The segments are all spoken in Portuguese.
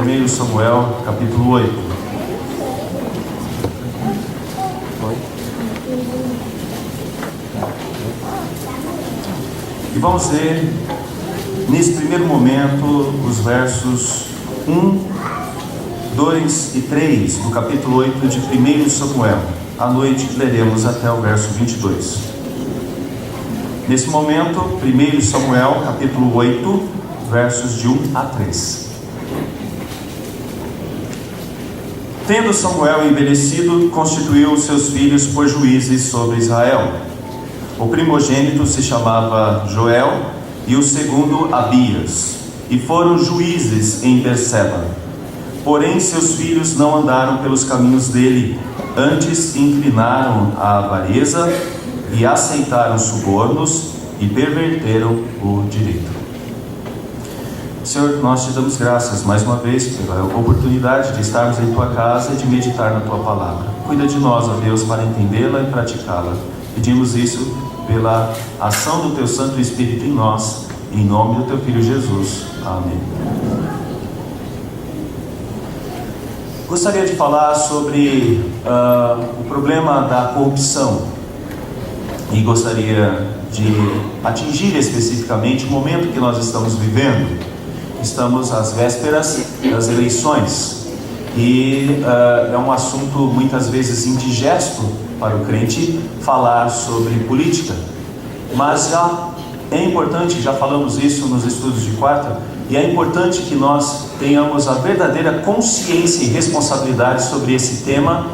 1 Samuel, capítulo 8. E vamos ler, nesse primeiro momento, os versos 1, 2 e 3 do capítulo 8 de 1 Samuel. À noite leremos até o verso 22. Nesse momento, 1 Samuel, capítulo 8, versos de 1 a 3. Tendo Samuel envelhecido, constituiu os seus filhos por juízes sobre Israel. O primogênito se chamava Joel e o segundo Abias, e foram juízes em Berseba. Porém seus filhos não andaram pelos caminhos dele, antes inclinaram a avareza e aceitaram subornos e perverteram o direito. Senhor, nós te damos graças mais uma vez pela oportunidade de estarmos em tua casa e de meditar na tua palavra. Cuida de nós, ó Deus, para entendê-la e praticá-la. Pedimos isso pela ação do teu Santo Espírito em nós, em nome do teu Filho Jesus. Amém. Gostaria de falar sobre o problema da corrupção e gostaria de atingir especificamente o momento que nós estamos vivendo. Estamos às vésperas das eleições e é um assunto muitas vezes indigesto para o crente falar sobre política, mas já é importante, já falamos isso nos estudos de quarta, e é importante que nós tenhamos a verdadeira consciência e responsabilidade sobre esse tema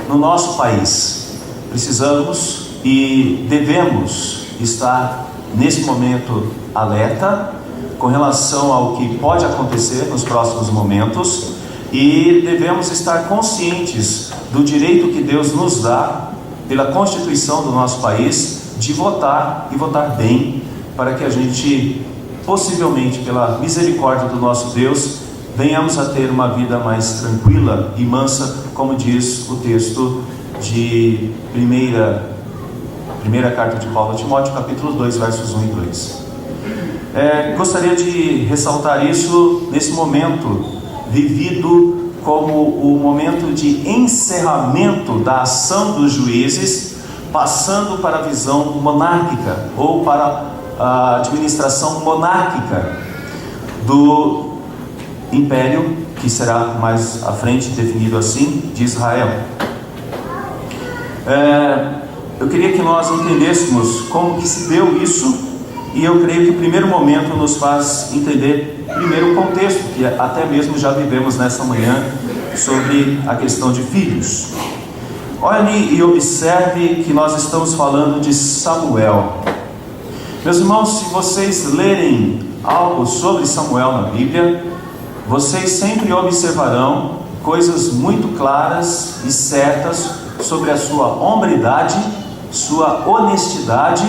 no nosso país. Precisamos e devemos estar nesse momento alerta com relação ao que pode acontecer nos próximos momentos, e devemos estar conscientes do direito que Deus nos dá pela Constituição do nosso país de votar e votar bem, para que a gente, possivelmente pela misericórdia do nosso Deus, venhamos a ter uma vida mais tranquila e mansa, como diz o texto de primeira carta de Paulo a Timóteo, capítulo 2, versos 1 e 2. Gostaria de ressaltar isso nesse momento vivido como o momento de encerramento da ação dos juízes, passando para a visão monárquica ou para a administração monárquica do império, que será mais à frente definido assim, de Israel. Eu queria que nós entendêssemos como que se deu isso, e eu creio que o primeiro momento nos faz entender primeiro o contexto, que até mesmo já vivemos nessa manhã, sobre a questão de filhos. Olhe e observe que nós estamos falando de Samuel. Meus irmãos, se vocês lerem algo sobre Samuel na Bíblia, vocês sempre observarão coisas muito claras e certas sobre a sua hombridade, sua honestidade,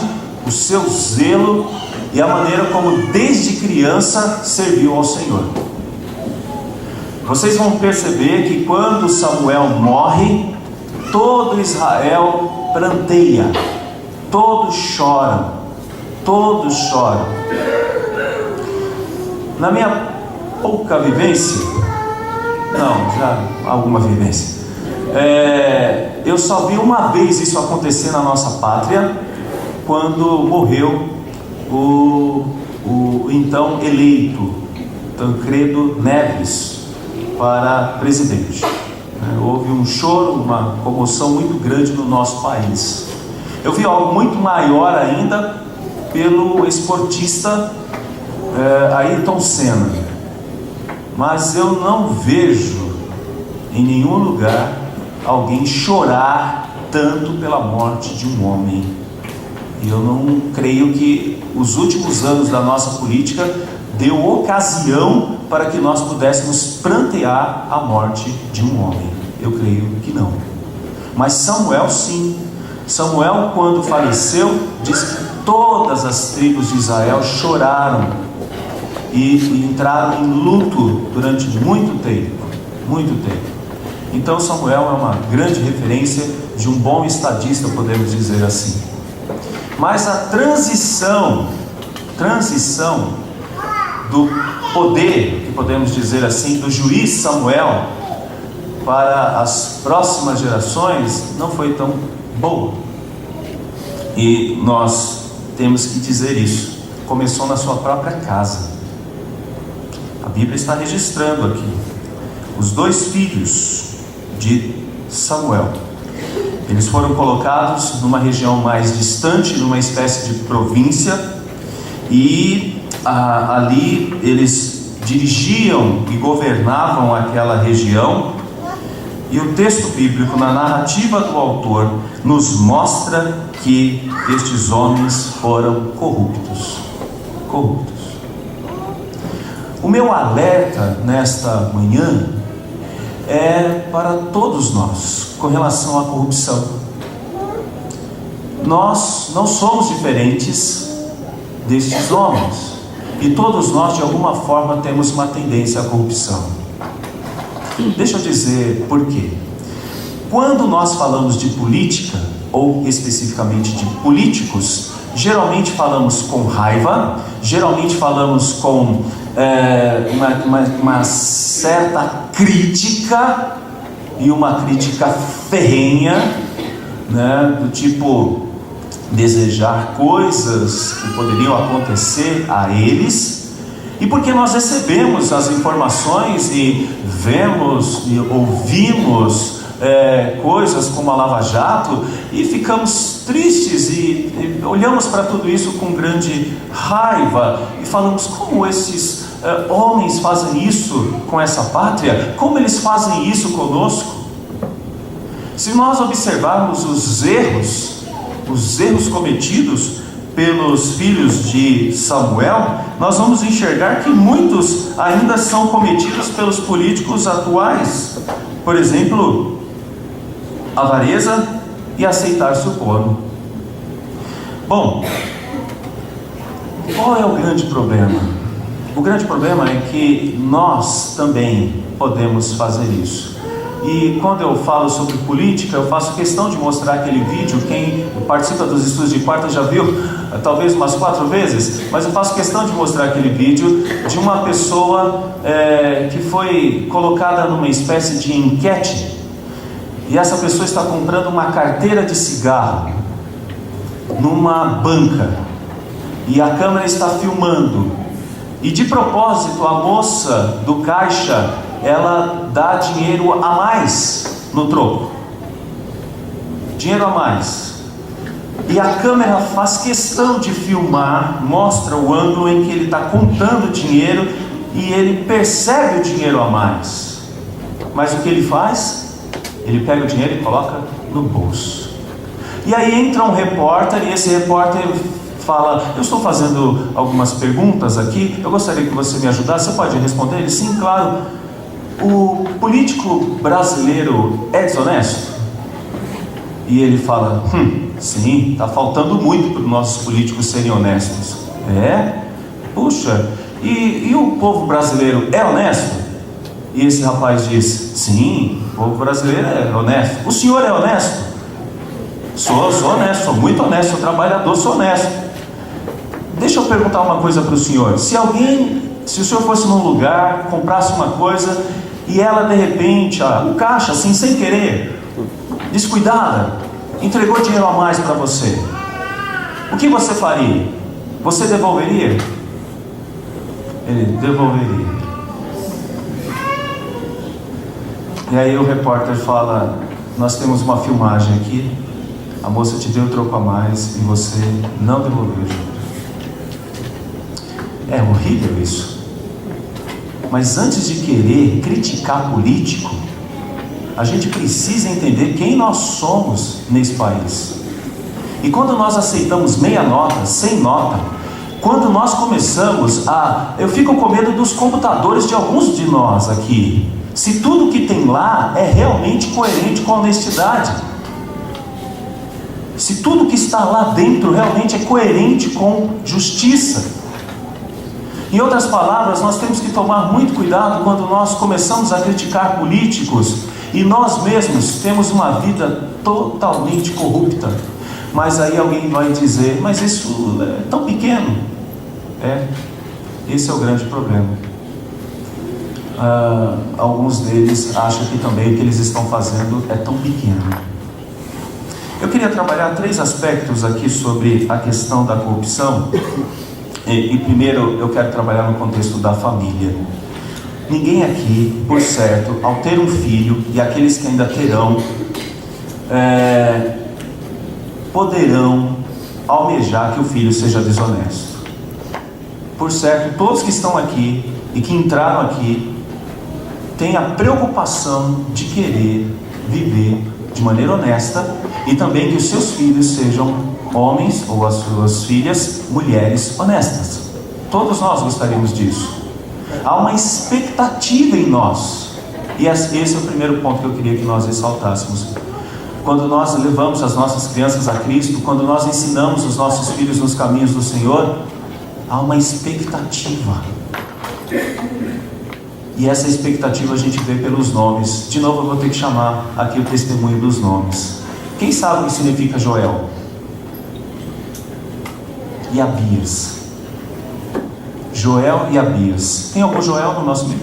o seu zelo e a maneira como desde criança serviu ao Senhor. Vocês vão perceber que quando Samuel morre, todo Israel pranteia, todos choram, todos choram. Na minha pouca vivência, já alguma vivência, eu só vi uma vez isso acontecer na nossa pátria, quando morreu o então eleito Tancredo Neves para presidente. Houve um choro, uma comoção muito grande no nosso país. Eu vi algo muito maior ainda pelo esportista Ayrton Senna, mas eu não vejo em nenhum lugar alguém chorar tanto pela morte de um homem. E eu não creio que os últimos anos da nossa política deu ocasião para que nós pudéssemos prantear a morte de um homem. Eu creio que não. Mas Samuel sim. Samuel, quando faleceu, diz que todas as tribos de Israel choraram e entraram em luto durante muito tempo. Muito tempo. Então Samuel é uma grande referência de um bom estadista, podemos dizer assim. Mas a transição do poder, que podemos dizer assim, do juiz Samuel para as próximas gerações não foi tão boa. E nós temos que dizer isso. Começou na sua própria casa. A Bíblia está registrando aqui os 2 filhos de Samuel. Eles foram colocados numa região mais distante, numa espécie de província, e ali eles dirigiam e governavam aquela região. E o texto bíblico, na narrativa do autor, nos mostra que estes homens foram corruptos. O meu alerta nesta manhã é para todos nós com relação à corrupção. Nós não somos diferentes destes homens, e todos nós de alguma forma temos uma tendência à corrupção. Deixa eu dizer por quê. Quando nós falamos de política, ou especificamente de políticos, geralmente falamos com raiva, geralmente falamos com uma certa crítica, e uma crítica ferrenha, né, do tipo desejar coisas que poderiam acontecer a eles, e porque nós recebemos as informações e vemos e ouvimos coisas como a Lava Jato, e ficamos tristes e olhamos para tudo isso com grande raiva e falamos: como esses homens fazem isso com essa pátria? Como eles fazem isso conosco? Se nós observarmos os erros cometidos pelos filhos de Samuel, nós vamos enxergar que muitos ainda são cometidos pelos políticos atuais. Por exemplo, avareza e aceitar suborno. Bom, qual é o grande problema? O grande problema é que nós também podemos fazer isso. E quando eu falo sobre política, eu faço questão de mostrar aquele vídeo. Quem participa dos estudos de quarta já viu, talvez umas 4 vezes, mas eu faço questão de mostrar aquele vídeo de uma pessoa que foi colocada numa espécie de enquete, e essa pessoa está comprando uma carteira de cigarro numa banca, e a câmera está filmando, e de propósito a moça do caixa, ela dá dinheiro a mais no troco, dinheiro a mais, e a câmera faz questão de filmar, mostra o ângulo em que ele está contando dinheiro, e ele percebe o dinheiro a mais, mas o que ele faz? Ele pega o dinheiro e coloca no bolso. E aí entra um repórter, e esse repórter fala: eu estou fazendo algumas perguntas aqui, eu gostaria que você me ajudasse. Você pode responder? Ele: sim, claro. O político brasileiro é desonesto? E ele fala: sim, está faltando muito para os nossos políticos serem honestos. É? Puxa, e o povo brasileiro é honesto? E esse rapaz diz: sim, o povo brasileiro é honesto. O senhor é honesto? Sou honesto, sou muito honesto, sou trabalhador, sou honesto. Deixa eu perguntar uma coisa para o senhor. Se o senhor fosse num lugar, comprasse uma coisa, e ela de repente, o caixa, assim, sem querer, descuidada, entregou dinheiro a mais para você, o que você faria? Você devolveria? Ele devolveria. E aí o repórter fala: nós temos uma filmagem aqui, a moça te deu o troco a mais e você não devolveu o dinheiro. É horrível isso. Mas antes de querer criticar político, a gente precisa entender quem nós somos nesse país. E quando nós aceitamos meia nota, sem nota, quando nós começamos eu fico com medo dos computadores de alguns de nós aqui, se tudo que tem lá é realmente coerente com a honestidade, se tudo que está lá dentro realmente é coerente com justiça. Em outras palavras, nós temos que tomar muito cuidado quando nós começamos a criticar políticos e nós mesmos temos uma vida totalmente corrupta. Mas aí alguém vai dizer: mas isso é tão pequeno. Esse é o grande problema. Alguns deles acham que também o que eles estão fazendo é tão pequeno. Eu queria trabalhar 3 aspectos aqui sobre a questão da corrupção. E primeiro eu quero trabalhar no contexto da família. Ninguém aqui, por certo, ao ter um filho, e aqueles que ainda terão, poderão almejar que o filho seja desonesto. Por certo, todos que estão aqui e que entraram aqui têm a preocupação de querer viver de maneira honesta, e também que os seus filhos sejam homens, ou as suas filhas, mulheres honestas. Todos nós gostaríamos disso. Há uma expectativa em nós, e esse é o primeiro ponto que eu queria que nós ressaltássemos. Quando nós levamos as nossas crianças a Cristo, quando nós ensinamos os nossos filhos nos caminhos do Senhor, há uma expectativa. E essa expectativa a gente vê pelos nomes. De novo eu vou ter que chamar aqui o testemunho dos nomes. Quem sabe o que significa Joel? E Abias. Joel e Abias. Tem algum Joel no nosso meio?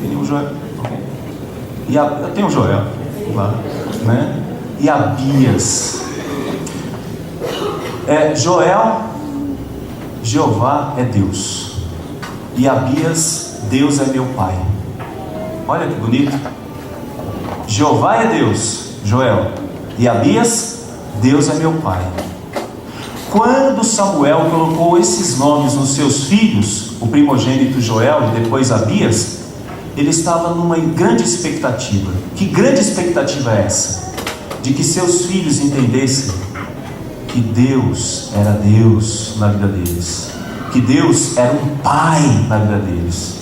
Tem nenhum Joel? Okay. Tem um Joel lá, né? E Abias. Joel, Jeová é Deus. E Abias, Deus é meu pai. Olha que bonito. Jeová é Deus, Joel. E Abias, Deus é meu pai. Quando Samuel colocou esses nomes nos seus filhos, o primogênito Joel e depois Abias, ele estava numa grande expectativa. Que grande expectativa é essa? De que seus filhos entendessem que Deus era Deus na vida deles, que Deus era um pai na vida deles.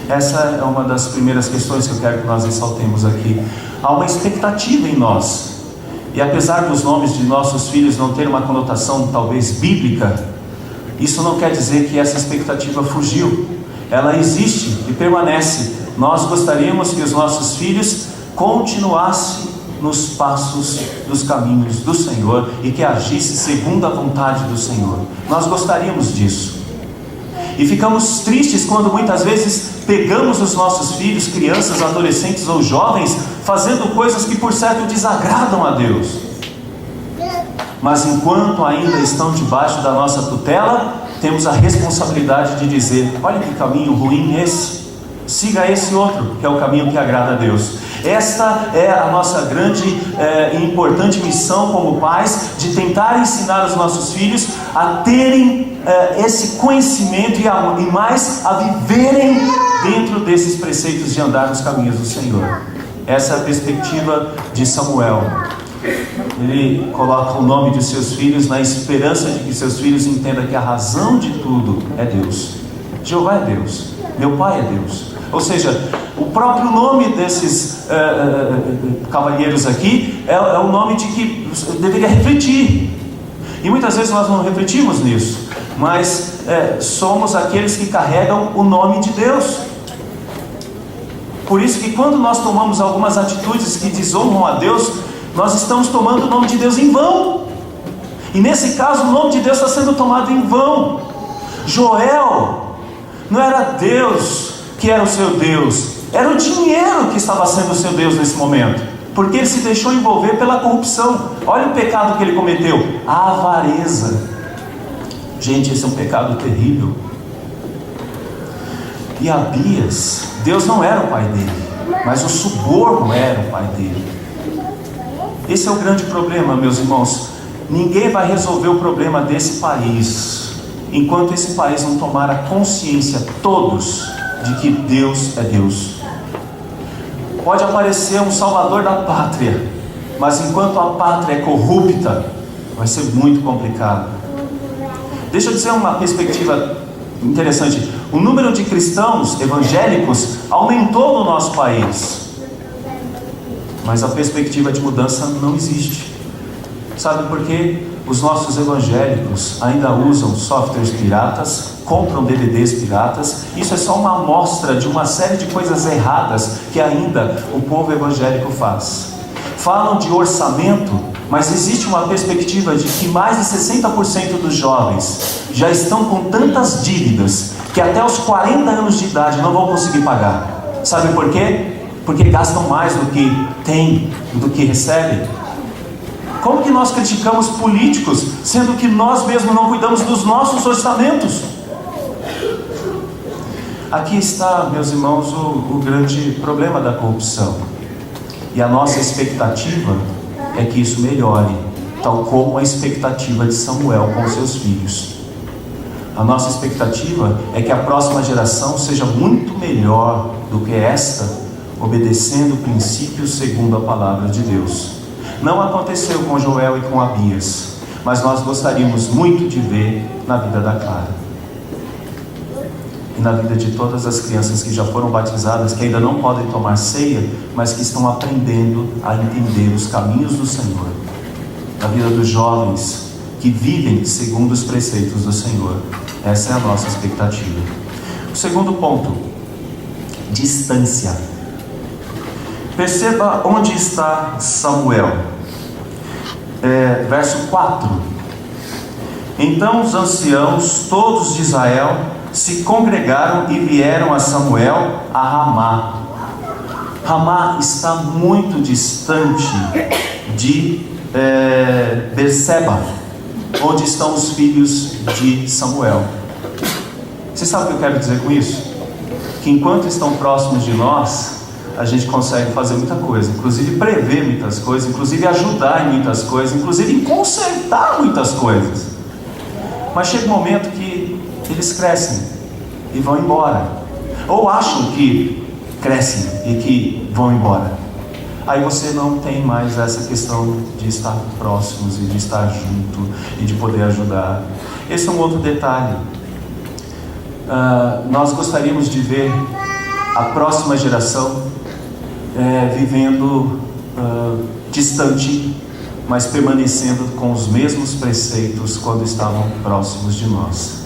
Essa é uma das primeiras questões que eu quero que nós ressaltemos aqui. Há uma expectativa em nós. E apesar dos nomes de nossos filhos não terem uma conotação talvez bíblica, isso não quer dizer que essa expectativa fugiu. Ela existe e permanece. Nós gostaríamos que os nossos filhos continuassem nos passos dos caminhos do Senhor e que agissem segundo a vontade do Senhor. Nós gostaríamos disso. E ficamos tristes quando muitas vezes pegamos os nossos filhos, crianças, adolescentes ou jovens, fazendo coisas que por certo desagradam a Deus. Mas enquanto ainda estão debaixo da nossa tutela, temos a responsabilidade de dizer: olha que caminho ruim esse, siga esse outro, que é o caminho que agrada a Deus. Esta é a nossa grande e importante missão como pais, de tentar ensinar os nossos filhos a terem esse conhecimento e mais a viverem dentro desses preceitos de andar nos caminhos do Senhor. Essa é a perspectiva de Samuel. Ele coloca o nome de seus filhos na esperança de que seus filhos entendam que a razão de tudo é Deus. Jeová é Deus, meu pai é Deus. Ou seja, o próprio nome desses cavalheiros aqui é o nome de que deveria refletir. E muitas vezes nós não refletimos nisso, mas somos aqueles que carregam o nome de Deus. Por isso que quando nós tomamos algumas atitudes que desonram a Deus, nós estamos tomando o nome de Deus em vão. E nesse caso o nome de Deus está sendo tomado em vão. Joel não era Deus que era o seu Deus, era o dinheiro que estava sendo o seu Deus nesse momento, porque ele se deixou envolver pela corrupção. Olha o pecado que ele cometeu: a avareza. Gente, esse é um pecado terrível. E Abias, Deus não era o pai dele, mas o suborno era o pai dele. Esse é o grande problema, meus irmãos. Ninguém vai resolver o problema desse país enquanto esse país não tomar a consciência, todos, de que Deus é Deus. Pode aparecer um salvador da pátria, mas enquanto a pátria é corrupta, vai ser muito complicado. Deixa eu dizer uma perspectiva interessante. O número de cristãos evangélicos aumentou no nosso país, mas a perspectiva de mudança não existe. Sabe por quê? Os nossos evangélicos ainda usam softwares piratas, compram DVDs piratas. Isso é só uma amostra de uma série de coisas erradas que ainda o povo evangélico faz. Falam de orçamento Mas existe uma perspectiva de que mais de 60% dos jovens já estão com tantas dívidas que até os 40 anos de idade não vão conseguir pagar. Sabe por quê? Porque gastam mais do que têm, do que recebem. Como que nós criticamos políticos, sendo que nós mesmos não cuidamos dos nossos orçamentos? Aqui está, meus irmãos, o grande problema da corrupção. E a nossa expectativa é que isso melhore, tal como a expectativa de Samuel com seus filhos. A nossa expectativa é que a próxima geração seja muito melhor do que esta, obedecendo princípios segundo a palavra de Deus. Não aconteceu com Joel e com Abias, mas nós gostaríamos muito de ver na vida da Clara e na vida de todas as crianças que já foram batizadas, que ainda não podem tomar ceia, mas que estão aprendendo a entender os caminhos do Senhor. Na vida dos jovens que vivem segundo os preceitos do Senhor. Essa é a nossa expectativa. O segundo ponto: distância. Perceba onde está Samuel. Verso 4. Então os anciãos todos de Israel se congregaram e vieram a Samuel a Ramá. Ramá está muito distante de Berseba, onde estão os filhos de Samuel. Você sabe o que eu quero dizer com isso? Que enquanto estão próximos de nós, a gente consegue fazer muita coisa, inclusive prever muitas coisas, inclusive ajudar em muitas coisas, inclusive consertar muitas coisas. Mas chega um momento que eles crescem e vão embora, ou acham que crescem e que vão embora. Aí você não tem mais essa questão de estar próximos e de estar junto e de poder ajudar. Esse é um outro detalhe. Nós gostaríamos de ver a próxima geração vivendo distante, mas permanecendo com os mesmos preceitos quando estavam próximos de nós.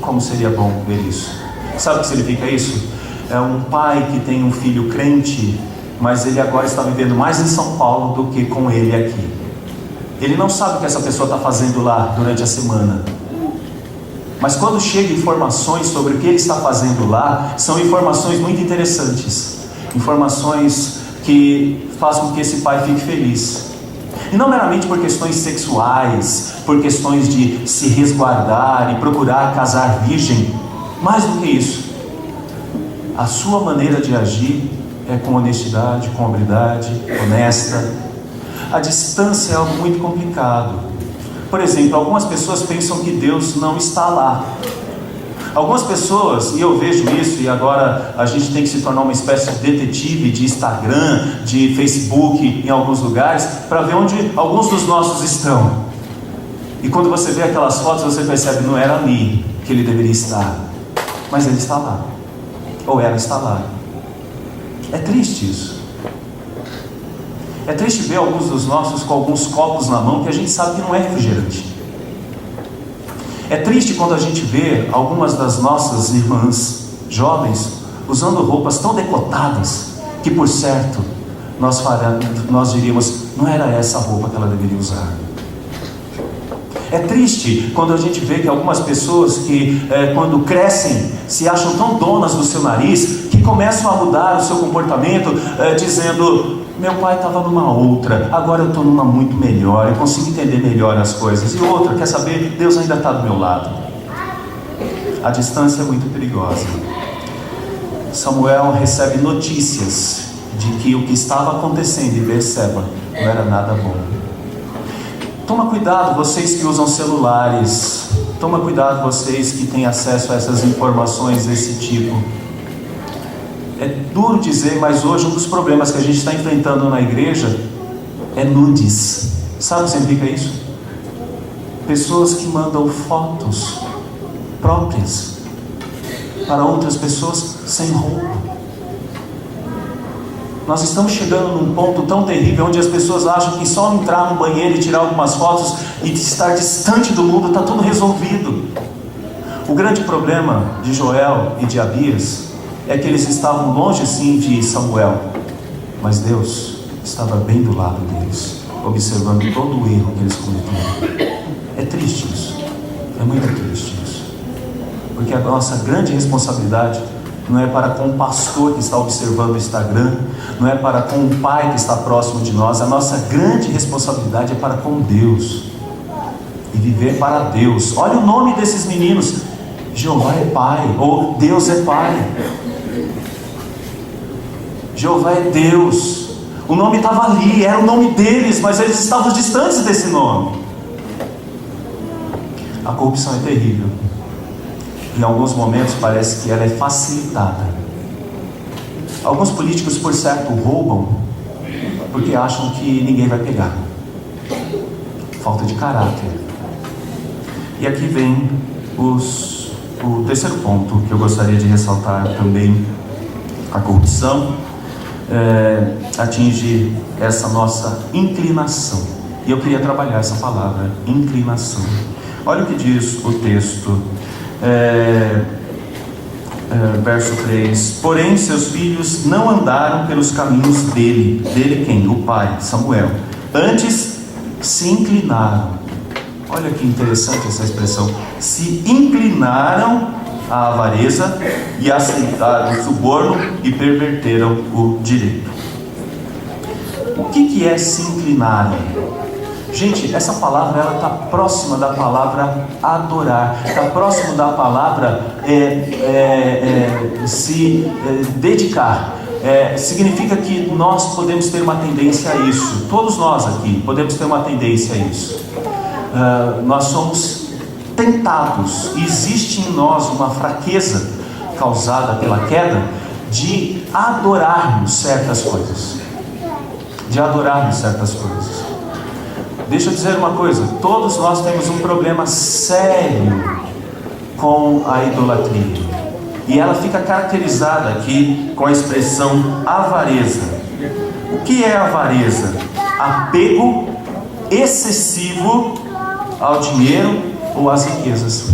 Como seria bom ver isso? Sabe o que significa isso? É um pai que tem um filho crente, mas ele agora está vivendo mais em São Paulo do que com ele aqui. Ele não sabe o que essa pessoa está fazendo lá durante a semana, mas quando chegam informações sobre o que ele está fazendo lá, são informações muito interessantes, informações que fazem com que esse pai fique feliz. E não meramente por questões sexuais, por questões de se resguardar e procurar casar virgem. Mais do que isso, a sua maneira de agir é com honestidade, com hombridade, honesta. A distância é algo muito complicado. Por exemplo, algumas pessoas pensam que Deus não está lá. Algumas pessoas, e eu vejo isso, e agora a gente tem que se tornar uma espécie de detetive de Instagram, de Facebook, em alguns lugares, para ver onde alguns dos nossos estão. E quando você vê aquelas fotos, você percebe, não era ali que ele deveria estar, mas ele está lá, ou ela está lá. É triste isso. É triste ver alguns dos nossos com alguns copos na mão que a gente sabe que não é refrigerante. É triste quando a gente vê algumas das nossas irmãs jovens usando roupas tão decotadas que, por certo, nós diríamos, não era essa a roupa que ela deveria usar. É triste quando a gente vê que algumas pessoas que quando crescem se acham tão donas do seu nariz que começam a mudar o seu comportamento dizendo, meu pai estava numa outra, agora eu estou numa muito melhor, eu consigo entender melhor as coisas. E outra, quer saber, Deus ainda está do meu lado. A distância é muito perigosa. Samuel recebe notícias de que o que estava acontecendo em Berseba não era nada bom. Toma cuidado vocês que usam celulares, toma cuidado vocês que têm acesso a essas informações desse tipo. É duro dizer, mas hoje um dos problemas que a gente está enfrentando na igreja é nudes. Sabe o que significa isso? Pessoas que mandam fotos próprias para outras pessoas sem roupa. Nós estamos chegando num ponto tão terrível onde as pessoas acham que só entrar no banheiro e tirar algumas fotos e estar distante do mundo está tudo resolvido. O grande problema de Joel e de Abias é que eles estavam longe sim de Samuel, mas Deus estava bem do lado deles. observando todo o erro que eles cometeram. É triste isso, é muito triste isso, porque a nossa grande responsabilidade não é para com o pastor que está observando o Instagram, não é para com o pai que está próximo de nós. A nossa grande responsabilidade é para com Deus, e viver para Deus. Olha o nome desses meninos: Jeová é Pai, ou Deus é Pai. Jeová é Deus. O nome estava ali, era o nome deles, mas eles estavam distantes desse nome. A corrupção é terrível. Em alguns momentos parece que ela é facilitada. Alguns políticos, por certo, roubam porque acham que ninguém vai pegar. Falta de caráter. E aqui vem o terceiro ponto que eu gostaria de ressaltar também. A corrupção atinge essa nossa inclinação. E eu queria trabalhar essa palavra, inclinação. Olha o que diz o texto, verso 3: porém seus filhos não andaram pelos caminhos dele. Dele quem? O pai, Samuel. Antes se inclinaram. Olha que interessante essa expressão. Se inclinaram à avareza e aceitaram o suborno e perverteram o direito. O que é se inclinarem? Gente, essa palavra ela está próxima da palavra adorar, está próximo da palavra dedicar. Significa que nós podemos ter uma tendência a isso. Todos nós aqui podemos ter uma tendência a isso. Nós somos tentados, existe em nós uma fraqueza causada pela queda de adorarmos certas coisas. Deixa eu dizer uma coisa: todos nós temos um problema sério com a idolatria, e ela fica caracterizada aqui com a expressão avareza. O que é avareza? Apego excessivo ao dinheiro ou às riquezas.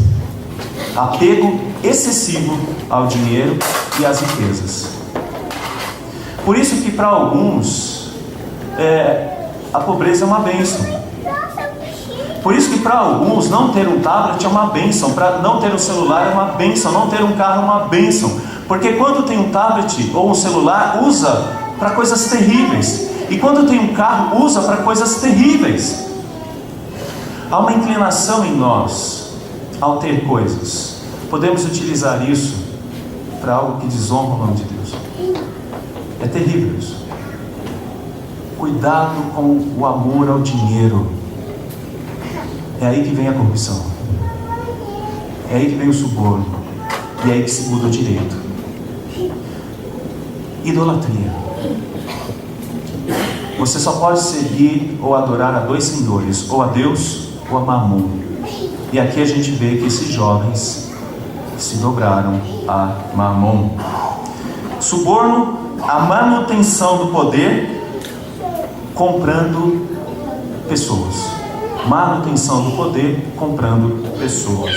Apego excessivo ao dinheiro e às riquezas. Por isso que para alguns a pobreza é uma bênção. Por isso que para alguns não ter um tablet é uma bênção, para não ter um celular é uma bênção, não ter um carro é uma bênção. Porque quando tem um tablet ou um celular, usa para coisas terríveis. E quando tem um carro, usa para coisas terríveis. Há uma inclinação em nós ao ter coisas. Podemos utilizar isso para algo que desonra o nome de Deus. É terrível isso. Cuidado com o amor ao dinheiro. É aí que vem a corrupção. É aí que vem o suborno. E é aí que se muda o direito. Idolatria. Você só pode seguir ou adorar a dois senhores, ou a Deus ou a Mamon. E aqui a gente vê que esses jovens se dobraram a Mamon. Suborno, a manutenção do poder comprando pessoas. Manutenção do poder comprando pessoas.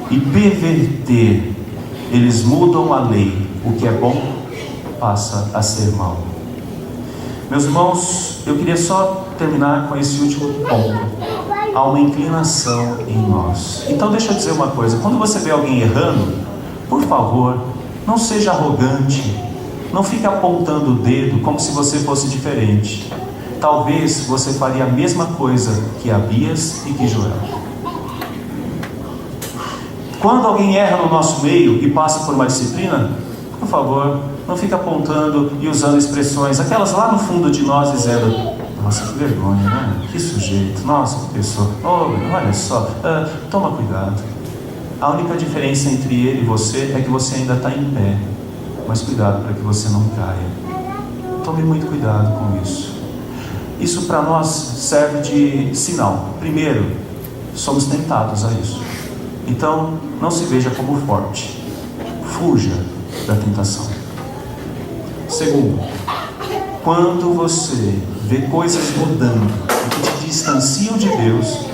E perverter, eles mudam a lei. O que é bom passa a ser mal. Meus irmãos, eu queria só terminar com esse último ponto. Há uma inclinação em nós. Então deixa eu dizer uma coisa: quando você vê alguém errando, por favor, não seja arrogante, não fique apontando o dedo como se você fosse diferente. Talvez você faria a mesma coisa que Abias e que Joel. Quando alguém erra no nosso meio e passa por uma disciplina, por favor, não fique apontando e usando expressões, aquelas lá no fundo de nós, dizendo: nossa, que vergonha, né? Que sujeito, nossa, que pessoa, olha só, toma cuidado. A única diferença entre ele e você é que você ainda está em pé, mas cuidado para que você não caia. Tome muito cuidado com isso. Isso para nós serve de sinal. Primeiro, somos tentados a isso. Então, não se veja como forte. Fuja da tentação. Segundo, quando você vê coisas mudando que te distanciam de Deus,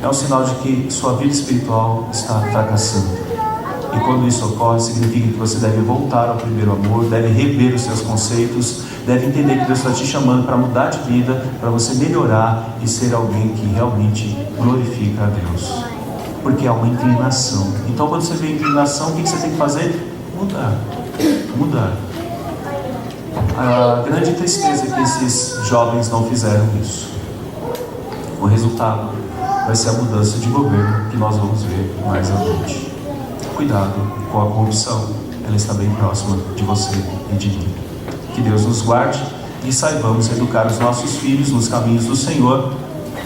é um sinal de que sua vida espiritual está fracassando. E quando isso ocorre, significa que você deve voltar ao primeiro amor, deve rever os seus conceitos, deve entender que Deus está te chamando para mudar de vida, para você melhorar e ser alguém que realmente glorifica a Deus. Porque há uma inclinação. Então, quando você vê inclinação, o que você tem que fazer? Mudar. Mudar. A grande tristeza é que esses jovens não fizeram isso. O resultado vai ser a mudança de governo que nós vamos ver mais adiante. Cuidado com a corrupção, ela está bem próxima de você e de mim. Que Deus nos guarde e saibamos educar os nossos filhos nos caminhos do Senhor.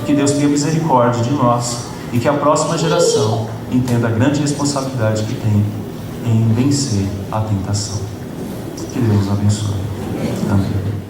Que Deus tenha misericórdia de nós e que a próxima geração entenda a grande responsabilidade que tem em vencer a tentação. Que Deus nos abençoe. Amém.